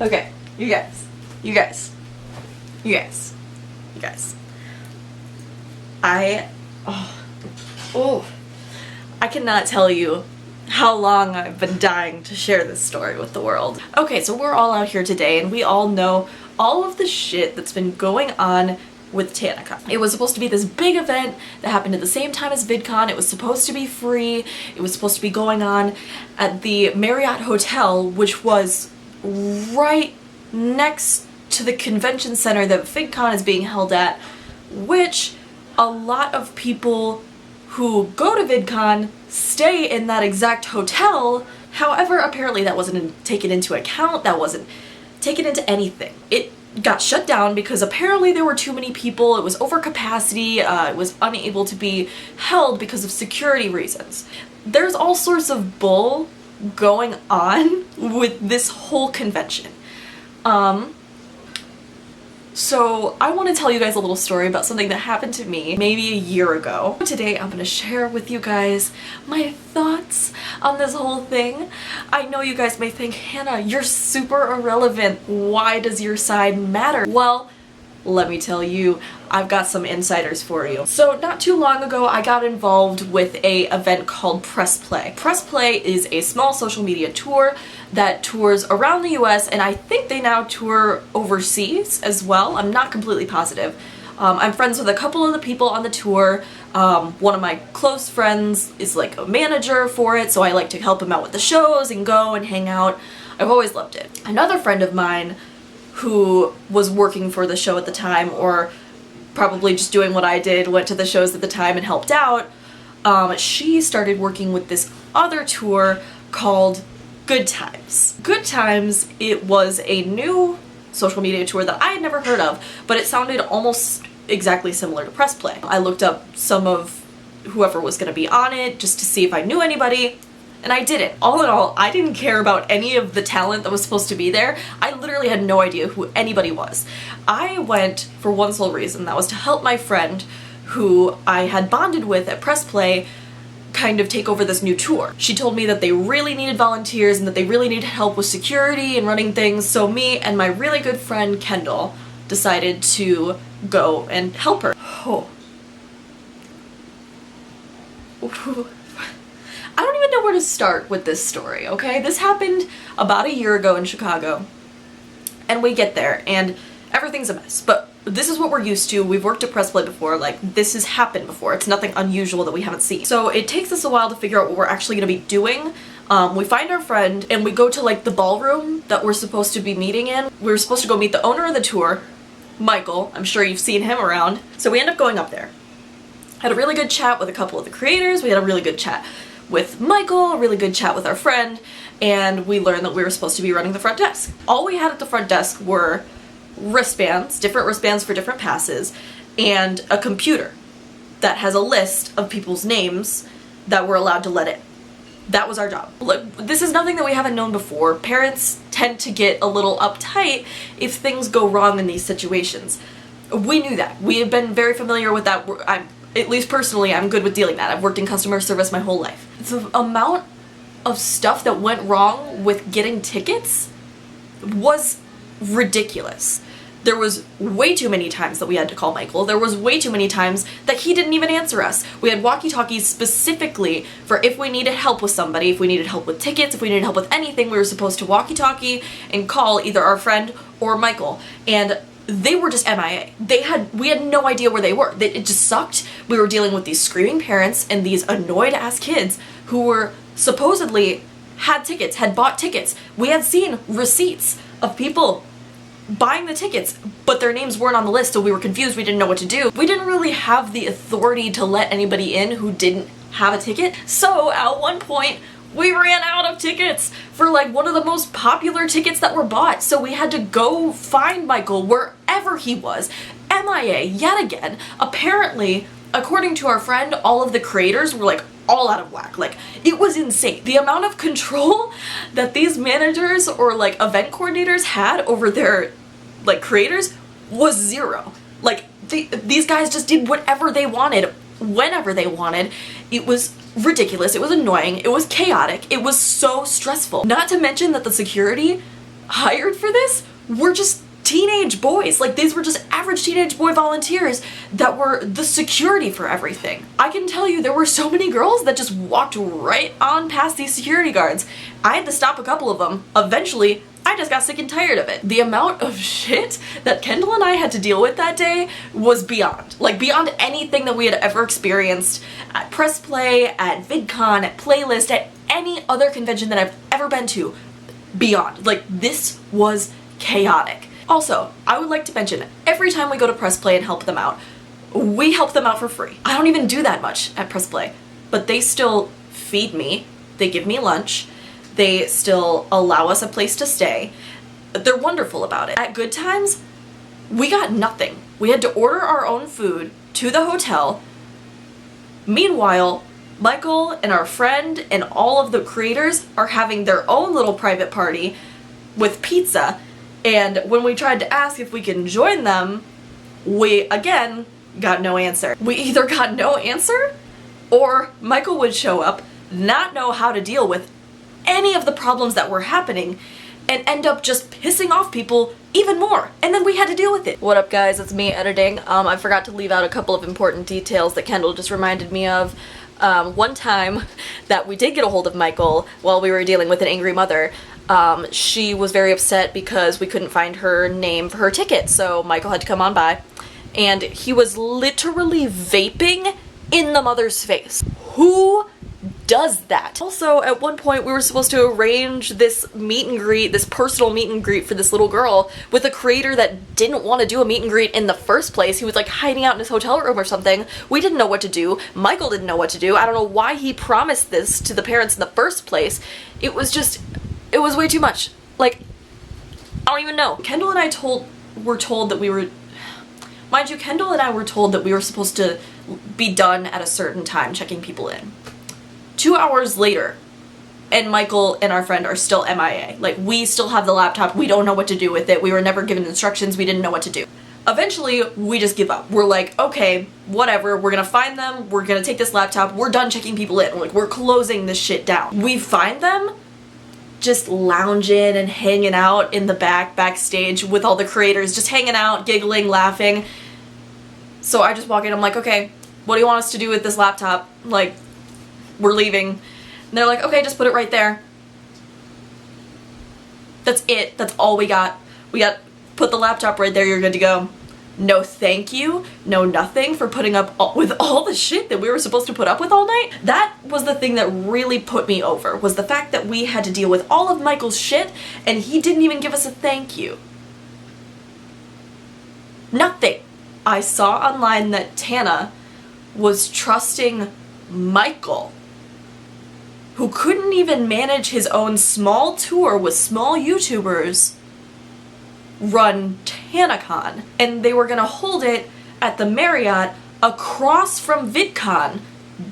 Okay, you guys. I cannot tell you how long I've been dying to share this story with the world. Okay, so we're all out here today and we all know all of the shit that's been going on with TanaCon. It was supposed to be this big event that happened at the same time as VidCon. It was supposed to be free. It was supposed to be going on at the Marriott Hotel, which was right next to the convention center that VidCon is being held at, which a lot of people who go to VidCon stay in that exact hotel. However, apparently that wasn't taken into account, that wasn't taken into anything. It got shut down because apparently there were too many people, it was over capacity, it was unable to be held because of security reasons. There's all sorts of bull going on with this whole convention. So I want to tell you guys a little story about something that happened to me maybe a year ago. Today I'm going to share with you guys my thoughts on this whole thing. I know you guys may think, Hannah, you're super irrelevant. Why does your side matter? Well, let me tell you, I've got some insiders for you. So not too long ago, I got involved with an event called Press Play. Press Play is a small social media tour that tours around the US, and I think they now tour overseas as well. I'm not completely positive. I'm friends with a couple of the people on the tour. One of my close friends is like a manager for it, so I like to help him out with the shows and go and hang out. I've always loved it. Another friend of mine who was working for the show at the time, or probably just doing what I did, went to the shows at the time and helped out, she started working with this other tour called Good Times. Good Times, it was a new social media tour that I had never heard of, but it sounded almost exactly similar to Press Play. I looked up some of whoever was going to be on it just to see if I knew anybody, and I didn't. All in all, I didn't care about any of the talent that was supposed to be there. I literally had no idea who anybody was. I went for one sole reason, that was to help my friend who I had bonded with at Press Play kind of take over this new tour. She told me that they really needed volunteers and that they really needed help with security and running things, so me and my really good friend Kendall decided to go and help her. I don't even know where to start with this story, okay? This happened about a year ago in Chicago, and we get there, and everything's a mess, but this is what we're used to. We've worked at Press Play before, like, this has happened before. It's nothing unusual that we haven't seen. So it takes us a while to figure out what we're actually gonna be doing. We find our friend, and we go to, like, the ballroom that we're supposed to be meeting in. We were supposed to go meet the owner of the tour, Michael. I'm sure you've seen him around. So we end up going up there. Had a really good chat with a couple of the creators. We had a really good chat with Michael, a really good chat with our friend, and we learned that we were supposed to be running the front desk. All we had at the front desk were wristbands, different wristbands for different passes, and a computer that has a list of people's names that we're allowed to let in. That was our job. Look, this is nothing that we haven't known before. Parents tend to get a little uptight if things go wrong in these situations. We knew that. We have been very familiar with that. At least personally, I'm good with dealing with that. I've worked in customer service my whole life. The amount of stuff that went wrong with getting tickets was ridiculous. There was way too many times that we had to call Michael. There was way too many times that he didn't even answer us. We had walkie-talkies specifically for if we needed help with somebody, if we needed help with tickets, if we needed help with anything, we were supposed to walkie-talkie and call either our friend or Michael. And they were just MIA. We had no idea where they were. It just sucked. We were dealing with these screaming parents and these annoyed ass kids who were supposedly had tickets, had bought tickets. We had seen receipts of people buying the tickets, but their names weren't on the list, so we were confused. We didn't know what to do. We didn't really have the authority to let anybody in who didn't have a ticket. So at one point, we ran out of tickets for like one of the most popular tickets that were bought. So we had to go find Michael wherever he was. MIA yet again. Apparently, according to our friend, all of the creators were like all out of whack. Like, it was insane. The amount of control that these managers or like event coordinators had over their like creators was zero. Like, these guys just did whatever they wanted, whenever they wanted. It was ridiculous. It was annoying. It was chaotic. It was so stressful. Not to mention that the security hired for this were just teenage boys. Like, these were just average teenage boy volunteers that were the security for everything. I can tell you there were so many girls that just walked right on past these security guards. I had to stop a couple of them. Eventually, I just got sick and tired of it. The amount of shit that Kendall and I had to deal with that day was beyond. Like, beyond anything that we had ever experienced at Press Play, at VidCon, at Playlist, at any other convention that I've ever been to. Beyond. Like, this was chaotic. Also, I would like to mention, every time we go to Press Play and help them out, we help them out for free. I don't even do that much at Press Play, but they still feed me, they give me lunch, they still allow us a place to stay. They're wonderful about it. At Good Times, we got nothing. We had to order our own food to the hotel. Meanwhile, Michael and our friend and all of the creators are having their own little private party with pizza. And when we tried to ask if we can join them, we, again, got no answer. We either got no answer, or Michael would show up, not know how to deal with any of the problems that were happening, and end up just pissing off people even more. And then we had to deal with it. What up, guys? It's me editing. I forgot to leave out a couple of important details that Kendall just reminded me of. One time that we did get a hold of Michael while we were dealing with an angry mother, she was very upset because we couldn't find her name for her ticket, so Michael had to come on by, and he was literally vaping in the mother's face. Who does that? Also, at one point we were supposed to arrange this meet and greet, this personal meet and greet for this little girl with a creator that didn't want to do a meet and greet in the first place. He was like hiding out in his hotel room or something. We didn't know what to do. Michael didn't know what to do. I don't know why he promised this to the parents in the first place. It was way too much. Like, I don't even know. Kendall and I were told that we were, mind you, Kendall and I were told that we were supposed to be done at a certain time checking people in. 2 hours later, and Michael and our friend are still MIA. Like, we still have the laptop, we don't know what to do with it, we were never given instructions, we didn't know what to do. Eventually, we just give up. We're like, okay, whatever, we're gonna find them, we're gonna take this laptop, we're done checking people in, like, we're closing this shit down. We find them just lounging and hanging out in the backstage with all the creators, just hanging out, giggling, laughing. So I just walk in, I'm like, okay, what do you want us to do with this laptop? Like, we're leaving. And they're like, okay, just put it right there. That's it. That's all we got. Put the laptop right there, you're good to go. No thank you, no nothing for putting up with all the shit that we were supposed to put up with all night. That was the thing that really put me over, was the fact that we had to deal with all of Michael's shit and he didn't even give us a thank you. Nothing. I saw online that Tana was trusting Michael, who couldn't even manage his own small tour with small YouTubers, run TanaCon, and they were gonna hold it at the Marriott across from VidCon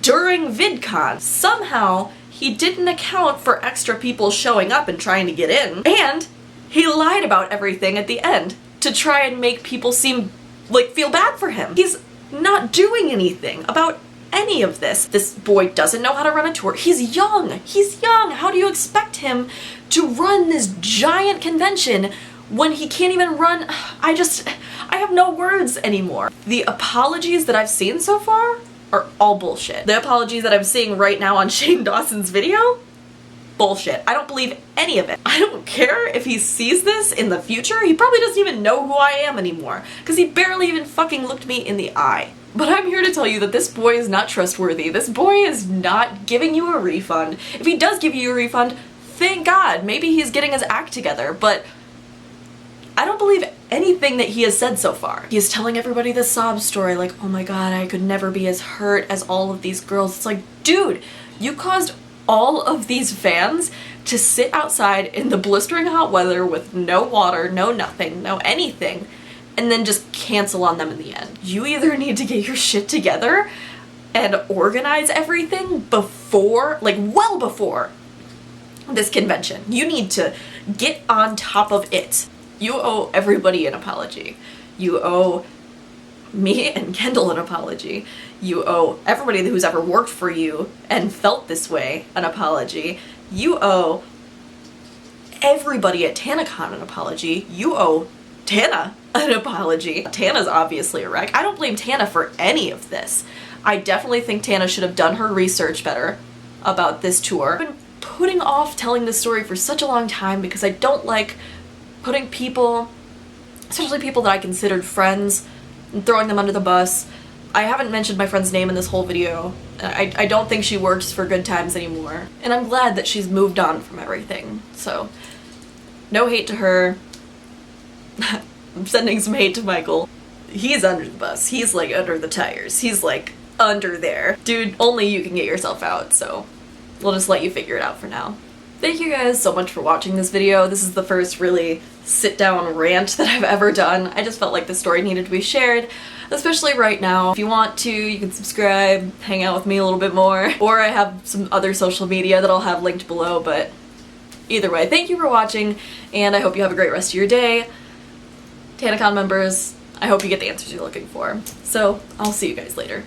during VidCon. Somehow, he didn't account for extra people showing up and trying to get in, and he lied about everything at the end to try and make people feel bad for him. He's not doing anything about any of this. This boy doesn't know how to run a tour. He's young. He's young. How do you expect him to run this giant convention when he can't even run? I have no words anymore. The apologies that I've seen so far are all bullshit. The apologies that I'm seeing right now on Shane Dawson's video, bullshit. I don't believe any of it. I don't care if he sees this in the future. He probably doesn't even know who I am anymore, because he barely even fucking looked me in the eye. But I'm here to tell you that this boy is not trustworthy. This boy is not giving you a refund. If he does give you a refund, thank God. Maybe he's getting his act together, but I don't believe anything that he has said so far. He is telling everybody this sob story, like, oh my god, I could never be as hurt as all of these girls. It's like, dude, you caused all of these fans to sit outside in the blistering hot weather with no water, no nothing, no anything, and then just cancel on them in the end. You either need to get your shit together and organize everything before, like well before this convention. You need to get on top of it. You owe everybody an apology. You owe me and Kendall an apology. You owe everybody who's ever worked for you and felt this way an apology. You owe everybody at TanaCon an apology. You owe Tana an apology. Tana's obviously a wreck. I don't blame Tana for any of this. I definitely think Tana should have done her research better about this tour. I've been putting off telling this story for such a long time because I don't like putting people, especially people that I considered friends, and throwing them under the bus. I haven't mentioned my friend's name in this whole video. I don't think she works for Good Times anymore. And I'm glad that she's moved on from everything. So, no hate to her. I'm sending some hate to Michael. He's under the bus. He's like under the tires. He's like under there. Dude, only you can get yourself out, so we'll just let you figure it out for now. Thank you guys so much for watching this video. This is the first really sit-down rant that I've ever done. I just felt like the story needed to be shared, especially right now. If you want to, you can subscribe, hang out with me a little bit more, or I have some other social media that I'll have linked below, but either way, thank you for watching, and I hope you have a great rest of your day. TanaCon members, I hope you get the answers you're looking for. So, I'll see you guys later.